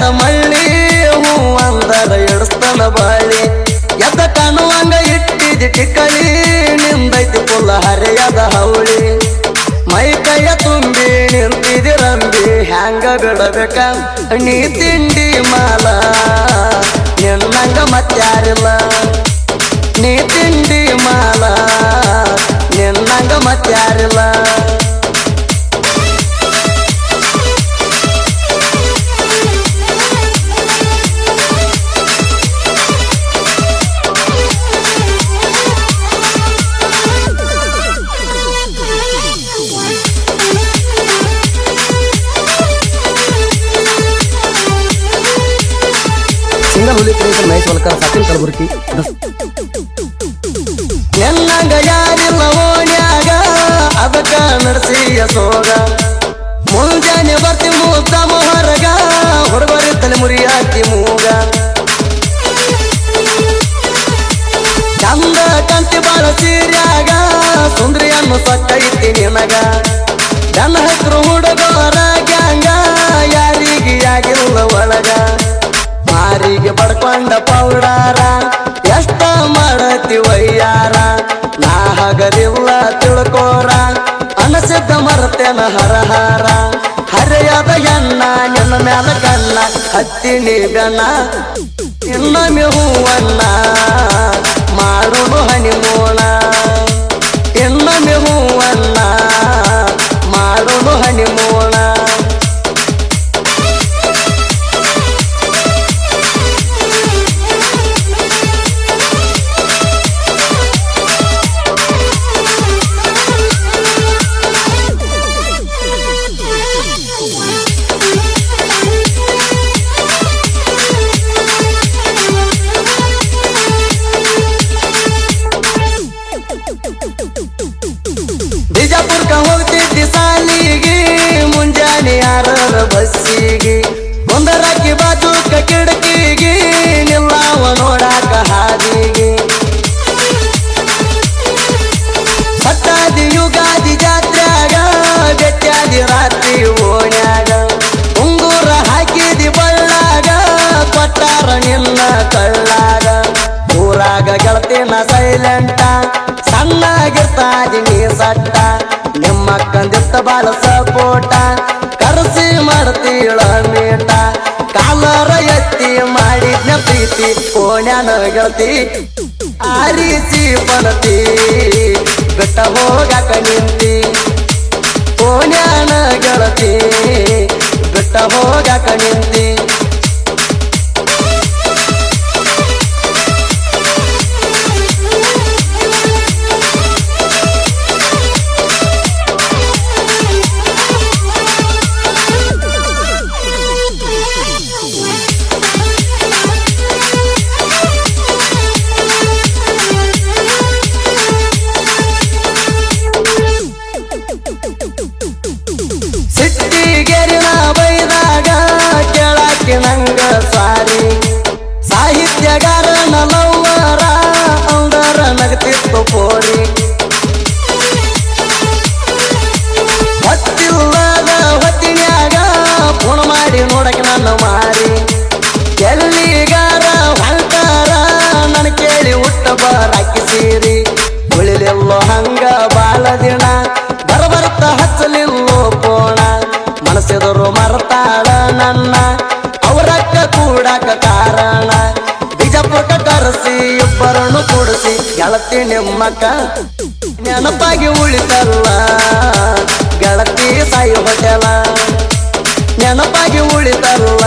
ಬ್ಯಾಡ ಮಳ್ಳಿ ಹೂ ಅಂದರ ಇಡಿಸ್ತನ ಬಾಳಿ ಎದ್ದ ಕಾಣುವಂಗ ಇಟ್ಟಿದಿ ಟಿಕ್ಕಳಿ ನಿಂದೈತಿ ಪುಲ್ಲ ಹರಿಯದ ಹೌಳಿ ಮೈ ಕೈಯ ತುಂಬಿ ನಿಂತಿದಿ ರಂಬಿ ಹ್ಯಾಂಗ ಬಿಡಬೇಕ ನೀ ತಿಂಡಿ ಮಾಲ ನಿನ್ನಂಗ ಮತ್ಯಾರಿಲ್ಲ ನೀ ತಿಂಡಿ ಮಾಲ ನಿನ್ನಂಗ ಮತ್ಯಾರಿಲ್ಲ ಸಿಂಗಲ್ ಹುಲಿ ಕ್ರಿಯೇಷನ್ ಮಹೇಶ್ ವಲ್ಕರ್ ಸಚಿನ್ ಕಲಬುರ್ಗಿ ಎನ್ನಂಗ ಯಾರಿಲ್ಲ ಓಣ್ಯಾಗ ಅದಕ್ಕ ನಡೆಸಿಯ ಸೋಗ ಮುಂಜಾನೆ ಬರ್ತಿ ಮುದ್ದ ಮೊಹರಗ ಹೊರಬರಿದ್ದಲೆ ಮುರಿಯಾತಿ ಮೂಗ ಚಂದ ಕಂತಿ ಬಾಳ ಸೀರ್ಯಾಗ ಸುಂದ್ರಿಯನ್ನು ಸಕ್ಕೈತಿ ನಿನಗ ನನ್ನ ಹೆಸರು ಹುಡುಗರ ಗ್ಯಾಂಗ ಯಾರಿಗೆ ಆಗಿಲ್ಲ ಒಳಗ ಮಾರಿಗೆ ಬಡ್ಕೊಂಡ ಪೌಡಾರ ಎಷ್ಟ ಮಾಡತಿ ವಯ್ಯಾರ ನಾ ಹಗರಿಲ್ಲ ತಿಳ್ಕೋರ ಅನಸಿದ್ದ ಮರ್ತೇನ ಹರಹಾರ ಹರಿಯದ ಎನ್ನ ನಿನ್ನ ಮ್ಯಾಲ ಕಣ್ಣ ಹತ್ತಿನಿ ಗಣ ಇನ್ನೊಮ್ಮೆ ಹೂವನ್ನ ಮಾಡುನು ಹನಿಮೂಣ ಇನ್ನೊಮ್ಮೆ ಹೂವನ್ನ ಮಾಡುನು ಹನಿಮೂಣ ಬಿಜಾಪುರ್ಕ ಹೋಗ್ತಿದ್ದಿ ಸಾಲಿಗೆ ಮುಂಜಾನೆ ಯಾರರ ಬಸ್ಸಿಗೆ ಒಂದರಕ್ಕಿ ಬಾಜುಕ ಕಿಡಕಿಗೆ ನಿಲ್ಲವ ನೋಡಾಕ ಹಾದಿಗೆ ಸಟ್ಟಾದಿ ಯುಗಾದಿ ಜಾತ್ರ್ಯಾಗ ಬೆಟ್ಟಾದಿ ರಾತ್ರಿ ಓಣ್ಯಾಗ ಉಂಗುರ ಹಾಕಿದಿ ಬಳ್ಳಾಗ ಕೊಟ್ಟಾರ ನಿನ್ನ ಕಳ್ಳಾಗ ಊರಾಗ ಗೆಳತಿನ ಸೈಲೆಂಟ ಸಣ್ಣಾಗಿರ್ತಾದಿ ನೀ ಸಟ್ಟ ನಿಮ್ಮಕ್ಕಂದಿತ್ತ ಬಾಳ ಸಪೋಟ ಕರ್ಸಿ ಮಾಡ್ತೀಳ ಮೀಟ ಕಾಲರ ಎತ್ತಿ ಮಾಡಿದ್ನ ಪ್ರೀತಿ ಓಣ್ಯಾನ ಗೆಳತಿ ಆರಿಸಿ ಬಲತಿ ಬಿಟ್ಟ ಹೋಗಾಕ ನಿಂತಿ ಓಣ್ಯಾನ ಗೆಳತಿ ಬಿಟ್ಟ ಹೋಗಾಕ ನಿಂತಿ ಸಿಟ್ಟಿಗೆರಿನ ಬೈದಾಗ ಕೇಳಾಕಿ ನಂಗ ಸಾರಿ ಸಾಹಿತ್ಯಗಾರನ ಲವ್ವರ ಅಂದರ ನಗತಿತ್ತು ಪೋರಿ ಹೊತ್ತಿಲ್ಲದ ಹೊತ್ತಿನ್ಯಾಗ ಫೋನ್ ಮಾಡಿ ನೋಡಕ್ಕೆ ನನ್ನ ಮಾರಿ ಎಲ್ಲಿಗಾರ ಹೊಂಟಾರ ನನ್ ಕೇಳಿ ಹುಟ್ಟ ಬರಾಕಿ ಸೀರಿ ಉಳಿಲೆಲ್ಲೋ ಹಂಗ ಬಾಳ ದಿನ ಬರಬರ್ತ ಹಚ್ಚಲಿಲ್ಲೋ ಪೋಣ ಮನಸ್ಸೆದರು ಮರ್ತಾಳ ನನ್ನ ಅವರಕ್ಕ ಕೂಡಾಕ ಕಾರಣ ಬಿಜಾಪುರಕ್ಕ ಕರೆಸಿ ಇಬ್ಬರನ್ನು ಕೂಡಿಸಿ ಗೆಳತಿ ನಿಮ್ಮಕ್ಕ ನೆನಪಾಗಿ ಉಳಿತಲ್ಲ ಗೆಳತಿ ಸಾಯಿ ಹೋಟೆಲ ನೆನಪಾಗಿ ಉಳಿತಲ್ಲ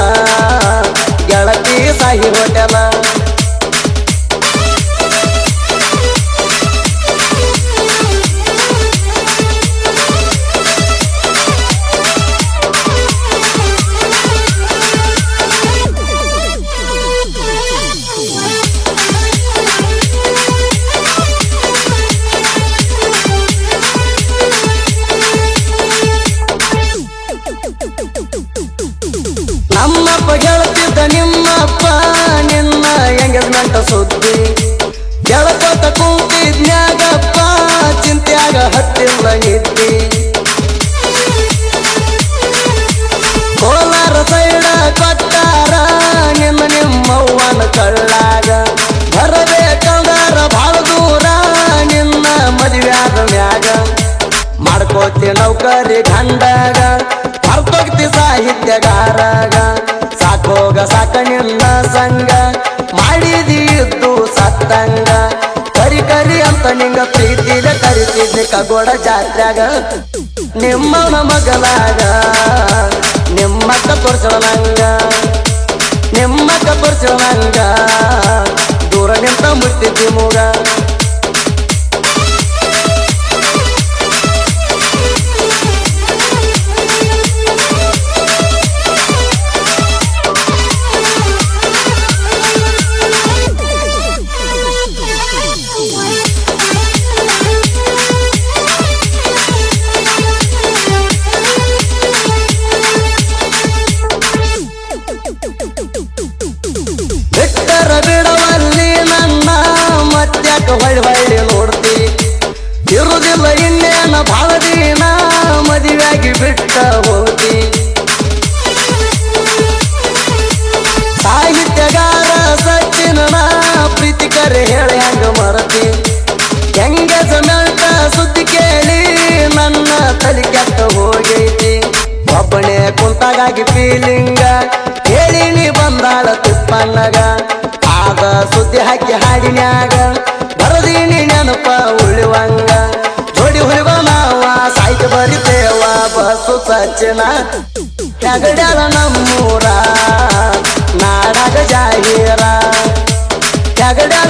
ಗೆಳತಿ ಸಾಯಿ ಹೋಟೆಲ ನಮ್ಮಪ್ಪ ಗೆಳತಿದ್ದ ನಿಮ್ಮಪ್ಪ ನಿನ್ನ ಎಂಗೇಜ್ಮೆಂಟ್ ಸುದ್ದಿ ಗೆಳಕೋತ ಕೂತಿದ್ನ್ಯಾಗಪ್ಪ ಚಿಂತ್ಯಾಗ ಹತ್ತಿಲ್ಲ ನಿದ್ದಿ ಕೋಲಾರ ಸೈಡ ಕೊಟ್ಟಾರ ನೌಕರಿ ಗಂಡಾಗ ಹರ್ತೋಗ್ತಿ ಸಾಹಿತ್ಯಗಾರಾಗ ಸಾಕೋಗ ಸಾಕ ನಿನ್ನ ಸಂಗ ಮಾಡಿದಿ ಇದ್ದು ಸತ್ತಂಗ ಕರಿ ಕರಿ ಅಂತ ನಿಂಗ ಪ್ರೀತಿದ ಕರಿತಿದ್ದೆ ಕಗೋಡ ಜಾತ್ರ್ಯಾಗ ನಿಮ್ಮವನ ಮಗಲಾಗ ನಿಮ್ಮಕ್ಕ ತೋರ್ಸೋನಂಗ ನಿಮ್ಮಕ್ಕ ತೋರ್ಸೋನಂಗ ದೂರ ನಿಂತ ಮುಟ್ಟಿದ್ದಿ ಮೂಗ ಬಿಟ್ಟರ ಬಿಡವಲ್ಲಿ ನನ್ನ ಮತ್ಯಾಕ ಹೊಳ್ಳಿ ಹೊಳ್ಳಿ ನೋಡ್ತಿ ಇರುವುದಿಲ್ಲ ಇನ್ನೇನ ಭಾಳ ದಿನ ಮದುವೆಯಾಗಿ ಬಿಟ್ಟ ಹೋಗ್ತಿ ಸಾಹಿತ್ಯಗಾರ ಸಚ್ಚಿನ ಪ್ರೀತಿ ಕರೆ ಹೇಳಿ ಹಂಗ ಮರತಿ ಹೆಂಗೆ ಜಮೆಂಟ ಸುದ್ದಿ ಕೇಳಿ ನನ್ನ ತಲೆ ಕೆಟ್ಟ ಹೋಗೈತಿ ಒಬ್ಬನೇ ಕುಂತಾಗಾಗಿ ಫೀಲಿಂಗ ಹೇಳಿ ನೀ ಬಂದಾಳ ತಿಪ್ಪಣ್ಣಗ ಆಗ ಸುದ್ದಿ ಹಾಕಿ ಹಾಡಿನ್ಯಾಗ ಬರದೀನಿ ನೆನಪ ಉಳಿವಂಗ ಜೋಡಿ ಹುರಿವ ನಾವ ಸಾಹಿತ್ಯ ಬರಿತೇವ ಬಸ್ಸು ಸಚ್ಚಿನ ಹೆಗಡ್ಯಾಳ ನಮ್ಮೂರ ನಾಡಾಗ ಜಾಹೀರ ಹೆಗಡ್ಯಾಳ